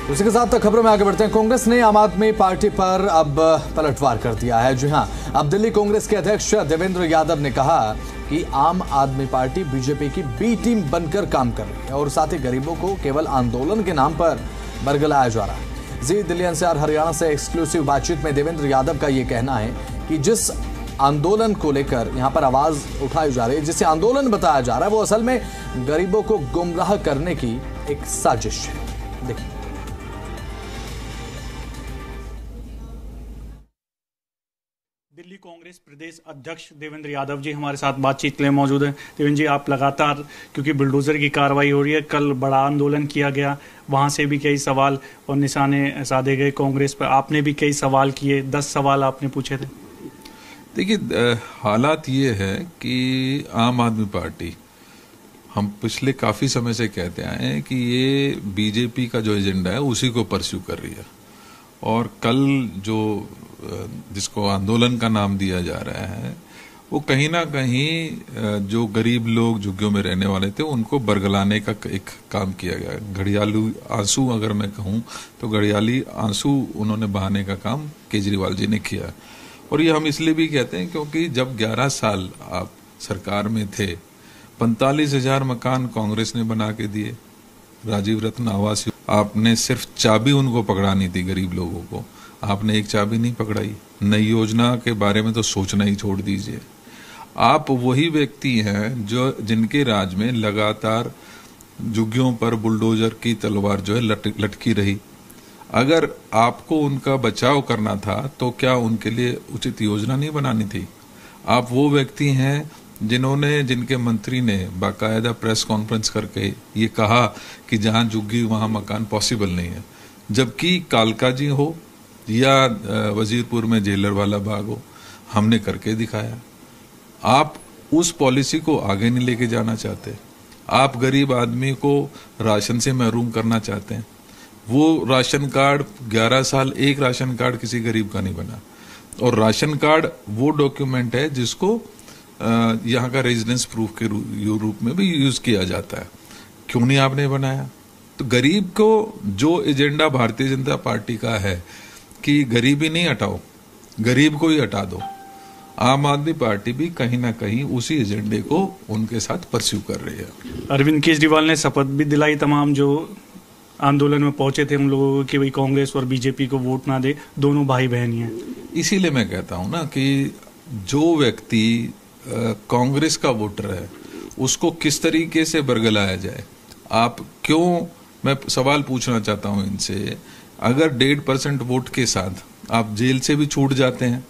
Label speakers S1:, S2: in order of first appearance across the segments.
S1: उसी के साथ खबरों में आगे बढ़ते हैं। कांग्रेस ने आम आदमी पार्टी पर अब पलटवार कर दिया है। जी हां, अब दिल्ली कांग्रेस के अध्यक्ष देवेंद्र यादव ने कहा कि आम आदमी पार्टी बीजेपी की बी टीम बनकर काम कर रही है और साथ ही गरीबों को केवल आंदोलन के नाम पर बरगलाया जा रहा है। जी दिल्ली एनसीआर हरियाणा से एक्सक्लूसिव बातचीत में देवेंद्र यादव का ये कहना है कि जिस आंदोलन को लेकर यहां पर आवाज उठाई जा रही है, जिसे आंदोलन बताया जा रहा है, वो असल में गरीबों को गुमराह करने की एक साजिश है। देखिए,
S2: दिल्ली कांग्रेस प्रदेश अध्यक्ष देवेंद्र यादव जी हमारे साथ बातचीत के लिए मौजूद हैं। देवेंद्र जी, आप लगातार, क्योंकि बुलडोजर की कार्रवाई हो रही है, कल बड़ा आंदोलन किया गया, वहां से भी कई सवाल और निशाने साधे गए कांग्रेस पर। आपने भी कई सवाल किए, 10 सवाल आपने पूछे थे।
S3: देखिए, हालात ये है कि आम आदमी पार्टी, हम पिछले काफी समय से कहते आए हैं कि ये बीजेपी का जो एजेंडा है उसी को परस्यू कर रही है। और कल जो जिसको आंदोलन का नाम दिया जा रहा है, वो कहीं ना कहीं जो गरीब लोग झुग्गियों में रहने वाले थे उनको बरगलाने का एक काम किया गया। घड़ियाली आंसू, अगर मैं कहूँ तो घड़ियाली आंसू उन्होंने बहाने का काम केजरीवाल जी ने किया। और ये हम इसलिए भी कहते हैं क्योंकि जब 11 साल आप सरकार में थे, 45,000 मकान कांग्रेस ने बना के दिए, राजीव रत्न आवास, आपने सिर्फ चाबी उनको पकड़ानी थी गरीब लोगों को, आपने एक चाबी नहीं पकड़ाई। नई योजना के बारे में तो सोचना ही छोड़ दीजिए। आप वही व्यक्ति हैं जो जिनके राज में लगातार झुग्गियों पर बुलडोजर की तलवार जो है लटकी रही। अगर आपको उनका बचाव करना था तो क्या उनके लिए उचित योजना नहीं बनानी थी? आप वो व्यक्ति हैं जिनके मंत्री ने बाकायदा प्रेस कॉन्फ्रेंस करके ये कहा कि जहां झुग्गी वहां मकान पॉसिबल नहीं है, जबकि कालका जी हो या वजीरपुर में जेलर वाला बाग हो, हमने करके दिखाया। आप उस पॉलिसी को आगे नहीं लेके जाना चाहते। आप गरीब आदमी को राशन से महरूम करना चाहते हैं। वो राशन कार्ड 11 साल एक राशन कार्ड किसी गरीब का नहीं बना। और राशन कार्ड वो डॉक्यूमेंट है जिसको यहाँ का रेजिडेंस प्रूफ के रूप में भी यूज किया जाता है। क्यों नहीं आपने बनाया? तो गरीब को जो एजेंडा भारतीय जनता पार्टी का है कि गरीबी नहीं हटाओ, गरीब को ही हटा दो, आम आदमी पार्टी भी कहीं ना कहीं उसी एजेंडे को उनके साथ परस्यू कर रही है।
S2: अरविंद केजरीवाल ने शपथ भी दिलाई तमाम जो आंदोलन में पहुंचे थे उन लोगों को कि भाई कांग्रेस और बीजेपी को वोट ना दे, दोनों भाई बहन ही हैं।
S3: इसीलिए मैं कहता हूं ना कि जो व्यक्ति कांग्रेस का वोटर है उसको किस तरीके से बरगलाया जाए। आप क्यों, मैं सवाल पूछना चाहता हूं इनसे, अगर 1.5% वोट के साथ आप जेल से भी छूट जाते हैं,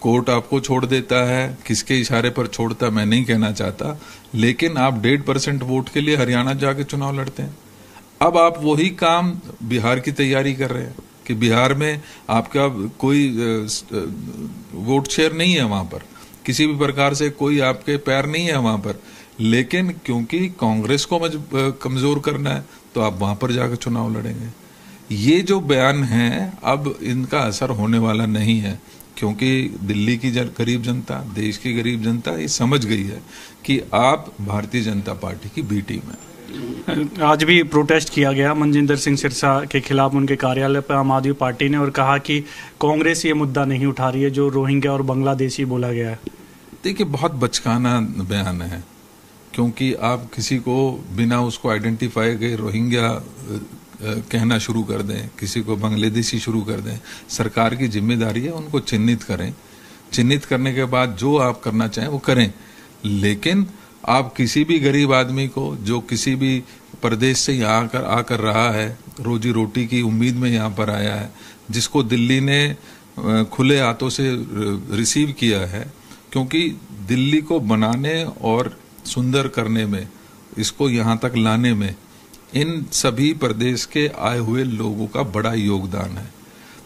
S3: कोर्ट आपको छोड़ देता है, किसके इशारे पर छोड़ता मैं नहीं कहना चाहता, लेकिन आप 1.5% वोट के लिए हरियाणा जाके चुनाव लड़ते हैं। अब आप वही काम बिहार की तैयारी कर रहे हैं कि बिहार में आपका कोई वोट शेयर नहीं है, वहां पर किसी भी प्रकार से कोई आपके पैर नहीं है वहां पर, लेकिन क्योंकि कांग्रेस को कमजोर करना है तो आप वहां पर जाकर चुनाव लड़ेंगे। ये जो बयान है अब इनका असर होने वाला नहीं है, क्योंकि दिल्ली की गरीब जनता, देश की गरीब जनता ये समझ गई है कि आप भारतीय जनता पार्टी की बी टीम है।
S2: आज भी प्रोटेस्ट किया गया मनजिंदर सिंह सिरसा के खिलाफ उनके कार्यालय पर आम आदमी पार्टी ने, और कहा कि कांग्रेस ये मुद्दा नहीं उठा रही है जो रोहिंग्या और बांग्लादेशी बोला गया है।
S3: देखिए, बहुत बचकाना बयान है, क्योंकि आप किसी को बिना उसको आइडेंटिफाई के रोहिंग्या कहना शुरू कर दें, किसी को बांग्लादेशी शुरू कर दें। सरकार की जिम्मेदारी है उनको चिन्हित करें, चिन्हित करने के बाद जो आप करना चाहें वो करें। लेकिन आप किसी भी गरीब आदमी को जो किसी भी प्रदेश से यहाँ आकर रहा है, रोजी रोटी की उम्मीद में यहाँ पर आया है, जिसको दिल्ली ने खुले हाथों से रिसीव किया है, क्योंकि दिल्ली को बनाने और सुंदर करने में, इसको यहाँ तक लाने में इन सभी प्रदेश के आए हुए लोगों का बड़ा योगदान है।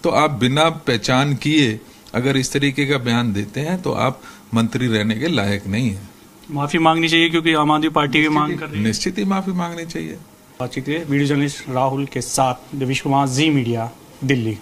S3: तो आप बिना पहचान किए अगर इस तरीके का बयान देते हैं तो आप मंत्री रहने के लायक नहीं है।
S2: माफी मांगनी चाहिए, क्योंकि आम आदमी पार्टी भी मांग कर रही है।
S3: निश्चित ही माफी मांगनी चाहिए।
S2: बातचीत वीडियो जर्नलिस्ट राहुल के साथ देवेश कुमार, जी मीडिया, दिल्ली।